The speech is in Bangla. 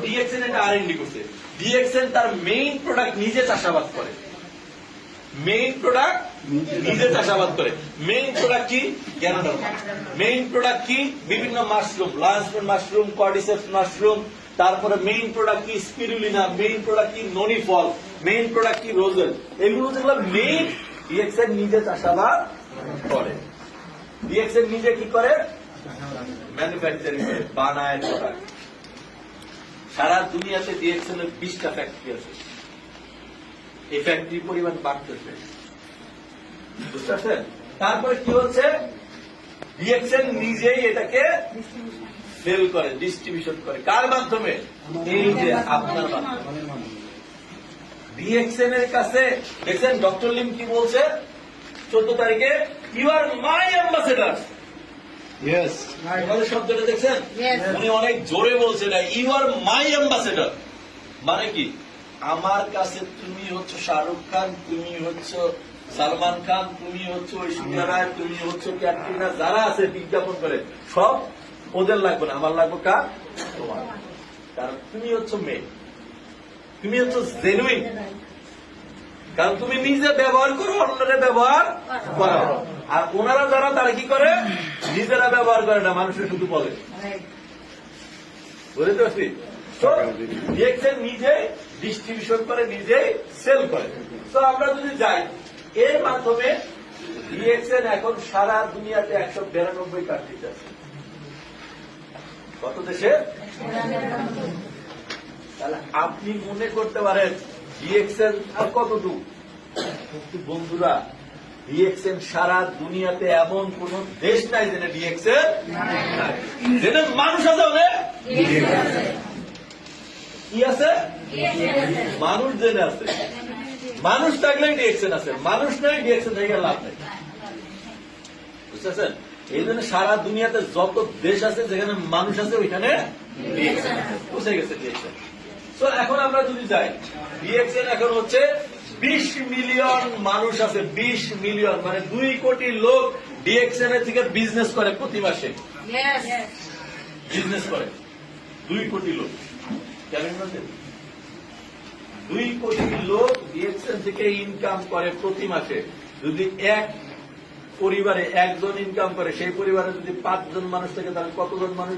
ডিএক্সএন একটা আর&ডি করছে। ডিএক্সএন তার মেইন প্রোডাক্ট নিজে চাষাবাদ করে, মেইন প্রোডাক্ট নিজে চাষাবাদ করে। মেইন প্রোডাক্ট কি? গ্যানোডার্মা। মেইন প্রোডাক্ট কি? বিভিন্ন মাশরুম, লায়ন্সম্যান মাশরুম, কর্ডিসেপ্স মাশরুম। তারপরে মেইন প্রোডাক্ট কি? স্পিরুলিনা। মেইন প্রোডাক্ট কি? ননি ফল। মেইন প্রোডাক্ট কি? রোজেল। এগুলো যেগুলো মেইন ডিএক্সএন নিজে চাষাবাদ করে। ডিএক্সএন নিজে কি করে? ম্যানুফ্যাকচারিং করে, বানায় প্রোডাক্ট। সারা দুনিয়াতে ডিএক্সএন এর 20টা ফ্যাক্টরি আছে। এই ফ্যাক্টরির পরিমাণ বাড়তেছে, বুঝতে পারছেন? তারপরে কি হচ্ছে? ডিএক্সএন নিজেই এটাকে সেল করে, ডিস্ট্রিবিউশন করে। কার মাধ্যমে? এই যে আপনার মাধ্যমে। ডিএক্সএন এর কাছে দেখছেন ডক্টর লিম কি বলছে 14 তারিখে? You are my ambassador. আমাদের শব্দটা দেখছেন? উনি অনেক জোরে বলছেন, ইউ আর মাই অ্যাম্বাসেডার। মানে কি? আমার কাছে তুমি হচ্ছে শাহরুখ খান, তুমি হচ্ছে সালমান খান, তুমি হচ্ছে ঐশ্বরিয়া রায়, তুমি হচ্ছে ক্যাটরিনা, যারা আছে বিজ্ঞাপন করে, সব ওদের লাগবে না, আমার লাগবে কার? তোমার। কারণ তুমি হচ্ছে মেয়ে, তুমি হচ্ছে জেনুইন। কারণ তুমি নিজে ব্যবহার করো, অন্যরা ব্যবহার করো। আর ওনারা যারা, তারা কি করে? নিজেরা ব্যবহার করে না, মানুষের শুধু বলে। বুঝতে পারছি? তো ডিএক্সএন নিজে ডিস্ট্রিবিউশন করে, নিজে সেল করে। তো আমরা যদি যাই, এর মাধ্যমে ডিএক্সএন এখন সারা দুনিয়াতে 192 কান্ট্রিতে আছে। কত দেশে? তাহলে আপনি মনে করতে পারেন ডিএক্সএন আর কতটুকু? বন্ধুরা, ডিএক্সএন সারা দুনিয়াতে এমন কোন দেশ নাই যেটা ডিএক্সএন নাই, যেটা মানুষ আছে অনেক। কি আছে? মানুষ জেনে আছে। মানুষ থাকলে ডিএক্সএন আছে, মানুষ নাই, ডিএক্সএন থেকে লাভ নেই। বুঝতেছেন? এই জন্য সারা দুনিয়াতে যত দেশ আছে যেখানে মানুষ আছে, ওইখানে ডিএক্সএন আছে। বুঝে গেছে ডিএক্সএন। তো এখন আমরা যদি যাই, ডিএক্সএন এখন হচ্ছে 20 মিলিয়ন মানুষ আছে। 20 মিলিয়ন মানে 2 কোটি লোক ডিএক্সএন এর থেকে বিজনেস করে প্রতি মাসে। বিজনেস করে 2 কোটি লোক। কেমন বলতে? 2 কোটি লোক ডিএক্সএন থেকে ইনকাম করে প্রতি মাসে। যদি এক পরিবারে একজন ইনকাম করে, সেই পরিবারে যদি 5 জন মানুষ থাকে, তাহলে কতজন মানুষ